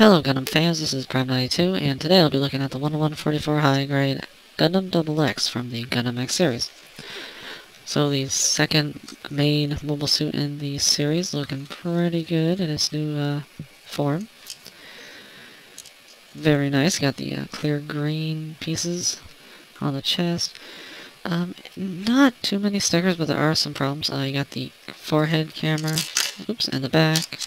Hello Gundam fans, this is Prime92, and today I'll be looking at the 10144 high grade Gundam XX from the Gundam X series. So the second main mobile suit in the series, looking pretty good in its new form. Very nice, got the clear green pieces on the chest. Not too many stickers, but there are some problems. You got the forehead camera, and the back.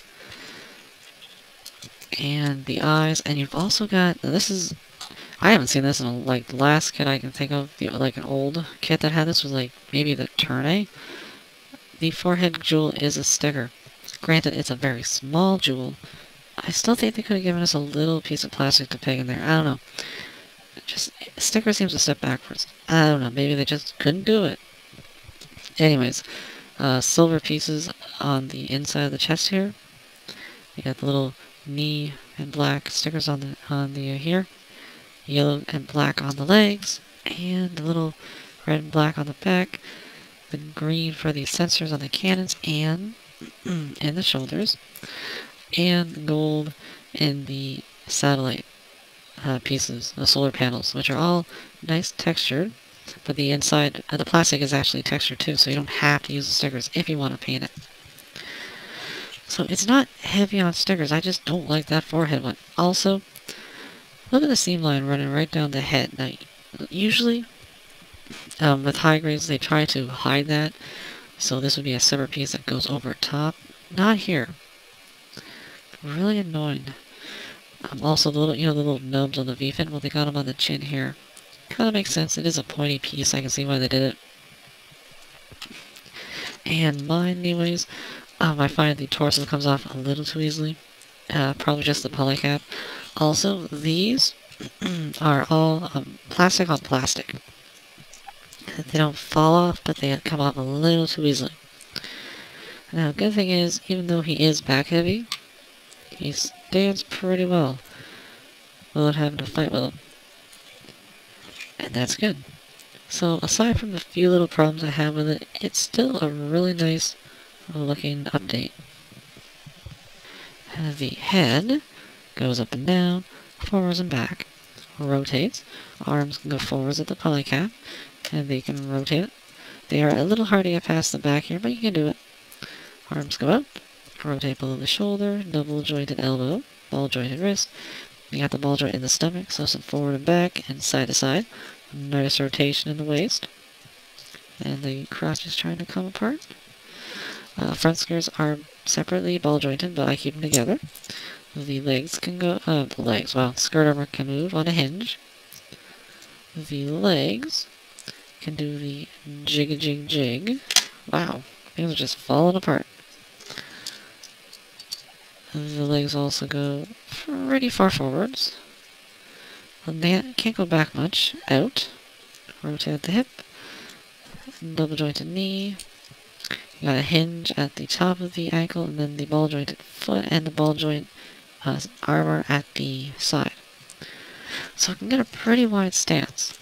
And the eyes, and you've also got, I haven't seen this in the last kit I can think of, like an old kit that had this was maybe the Turn-A. The forehead jewel is a sticker. Granted, it's a very small jewel. I still think they could have given us a little piece of plastic to peg in there. I don't know. Sticker seems a step backwards. I don't know, maybe they just couldn't do it. Anyways, silver pieces on the inside of the chest here. You got the little knee and black stickers on the here, yellow and black on the legs, and the little red and black on the back, the green for the sensors on the cannons and in the shoulders, and gold in the satellite pieces, the solar panels, which are all nice textured, but the inside of the plastic is actually textured too, so you don't have to use the stickers if you want to paint it. So it's not heavy on stickers, I just don't like that forehead one. Also, look at the seam line running right down the head. Now, usually, with high grades, they try to hide that, so this would be a separate piece that goes over top. Not here. Really annoying. Also, the little, the little nubs on the V-fin, well, they got them on the chin here. Kind of makes sense, it is a pointy piece, I can see why they did it. And mine, anyways, I find the torso comes off a little too easily. Probably just the polycap. Also, these are all plastic on plastic. They don't fall off, but they come off a little too easily. Now, good thing is, even though he is back heavy, he stands pretty well without having to fight with him. And that's good. So, aside from the few little problems I have with it, it's still a really nice looking update. The head goes up and down, forwards and back, rotates. Arms can go forwards at the polycap, and they can rotate it. They are a little hard to get past the back here, but you can do it. Arms go up, rotate below the shoulder, double jointed elbow, ball jointed wrist. You got the ball joint in the stomach, so some forward and back and side to side. Nice rotation in the waist. And the crotch is trying to come apart. Front skirts are separately ball jointed, but I keep them together. The legs can go, skirt armor can move on a hinge. The legs can do the jig. Wow, things are just falling apart. The legs also go pretty far forwards. They can't go back much. Out. Rotate the hip. Double jointed knee. You got a hinge at the top of the ankle, and then the ball jointed foot and the ball joint armor at the side. So it can get a pretty wide stance.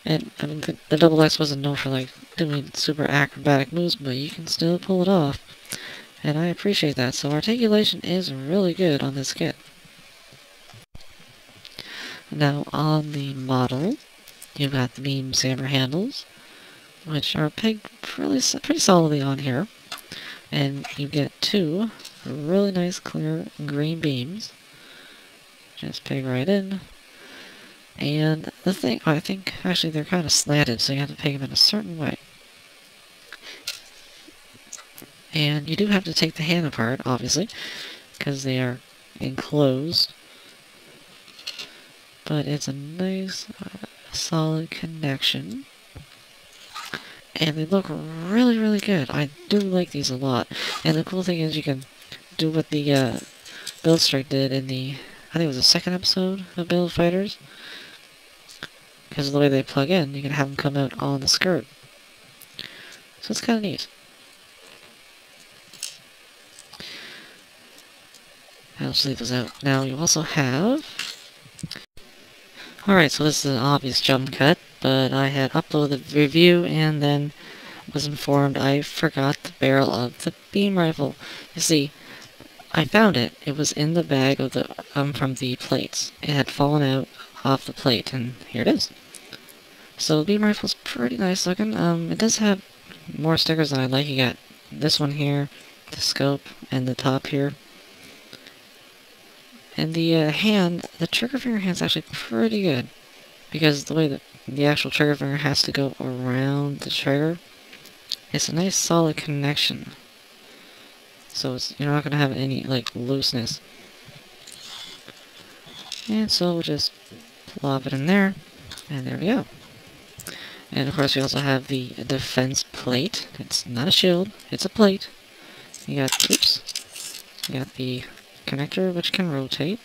And I mean, the double X wasn't known for doing super acrobatic moves, but you can still pull it off. And I appreciate that. So articulation is really good on this kit. Now on the model, you've got the beam saber handles, which are pegged pretty solidly on here. And you get two really nice clear green beams. Just peg right in. And the thing, I think actually they're kind of slanted, so you have to peg them in a certain way. And you do have to take the hand apart, obviously, because they are enclosed. But it's a nice, solid connection. And they look really, really good. I do like these a lot. And the cool thing is you can do what the Build Strike did in the, I think it was the second episode of Build Fighters. Because of the way they plug in, you can have them come out on the skirt. So it's kind of neat. I'll just leave this out. Now you also have... Alright, so this is an obvious jump cut, but I had uploaded the review and then was informed I forgot the barrel of the beam rifle. You see, I found it. It was in the bag of the from the plates. It had fallen out off the plate, and here it is. So the beam rifle's pretty nice looking. It does have more stickers than I like. You got this one here, the scope, and the top here. And the hand, the trigger finger hand's actually pretty good, because the way that the actual trigger finger has to go around the trigger, it's a nice solid connection. So you're not going to have any, like, looseness. And so we'll just plop it in there, and there we go. And of course we also have the defense plate. It's not a shield, it's a plate. You got, oops, you got the connector which can rotate.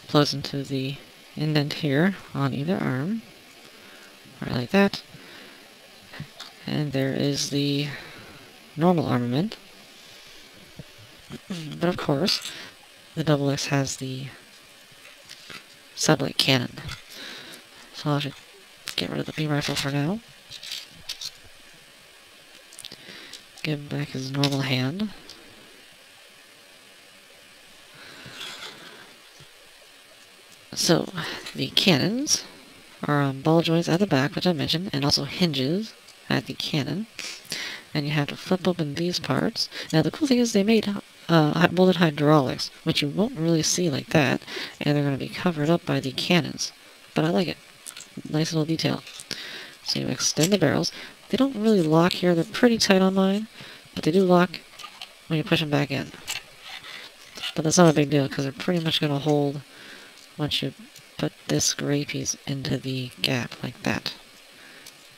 Plugs into the indent here on either arm. Right like that. And there is the normal armament. But of course, the XX has the satellite cannon. So I should get rid of the beam rifle for now. Give him back his normal hand. So, the cannons are on ball joints at the back, which I mentioned, and also hinges at the cannon. And you have to flip open these parts. Now, the cool thing is they made molded hydraulics, which you won't really see like that, and they're going to be covered up by the cannons. But I like it. Nice little detail. So you extend the barrels. They don't really lock here. They're pretty tight on mine, but they do lock when you push them back in. But that's not a big deal, because they're pretty much going to hold once you put this gray piece into the gap, like that.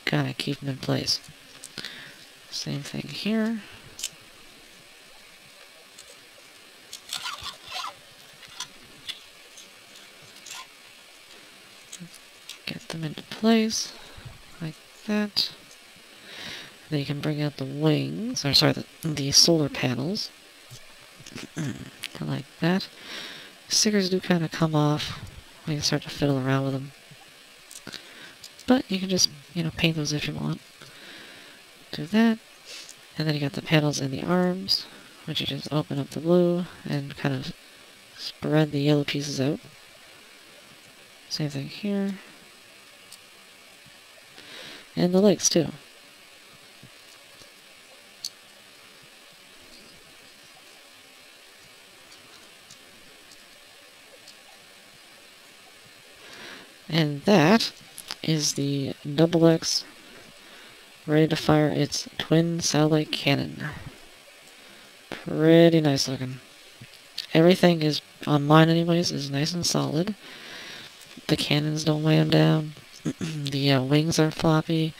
Kind of keep them in place. Same thing here. Get them into place, like that. Then you can bring out the wings, or sorry, the solar panels. Like that. Stickers do kind of come off when you start to fiddle around with them. But you can just, paint those if you want. Do that. And then you got the panels in the arms, which you just open up the blue and kind of spread the yellow pieces out. Same thing here. And the legs too. And that is the XX ready to fire its twin satellite cannon. Pretty nice looking. Everything is, on mine anyways, is nice and solid. The cannons don't weigh them down. The wings are floppy.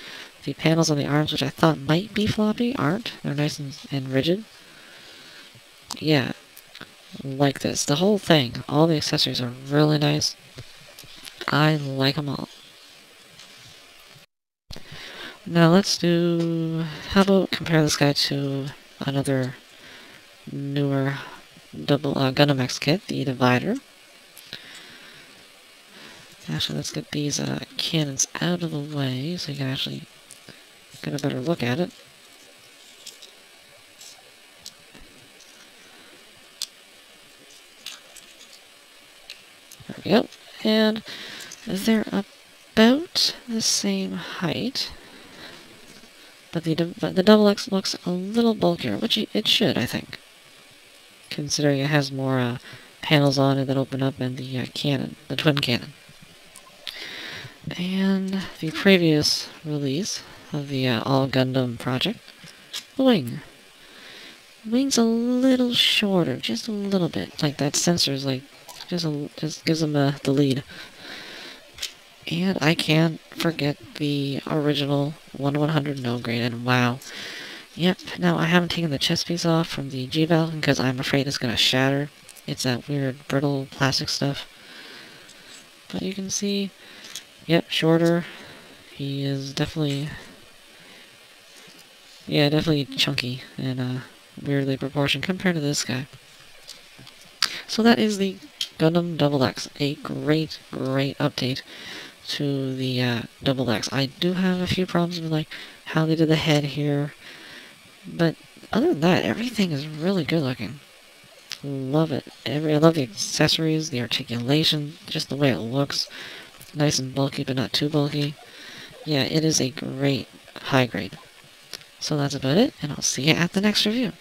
The panels on the arms, which I thought might be floppy, aren't. They're nice and rigid. Yeah, like this. The whole thing, all the accessories are really nice. I like them all. Now let's do... How about compare this guy to another newer Gundam X kit, the Divider. Actually, let's get these cannons out of the way so you can actually get a better look at it. There we go. And they're about the same height. But the XX looks a little bulkier, which it should, I think. Considering it has more panels on it that open up and the cannon, the twin cannon. And the previous release of the All Gundam project, the wing. Wing's a little shorter, just a little bit. Like that sensor's like, just gives them the lead. And I can't forget the original 1/100 no grade, and wow. Yep, now I haven't taken the chest piece off from the HGAW because I'm afraid it's going to shatter. It's that weird brittle plastic stuff. But you can see, yep, shorter. He is definitely, yeah, definitely chunky and weirdly proportioned compared to this guy. So that is the Gundam XX, a great, great update to the XX. I do have a few problems with like how they did the head here, but other than that, everything is really good looking. love it. I love the accessories, the articulation, just the way it looks. Nice and bulky, but not too bulky. Yeah, it is a great high grade. So that's about it, and I'll see you at the next review.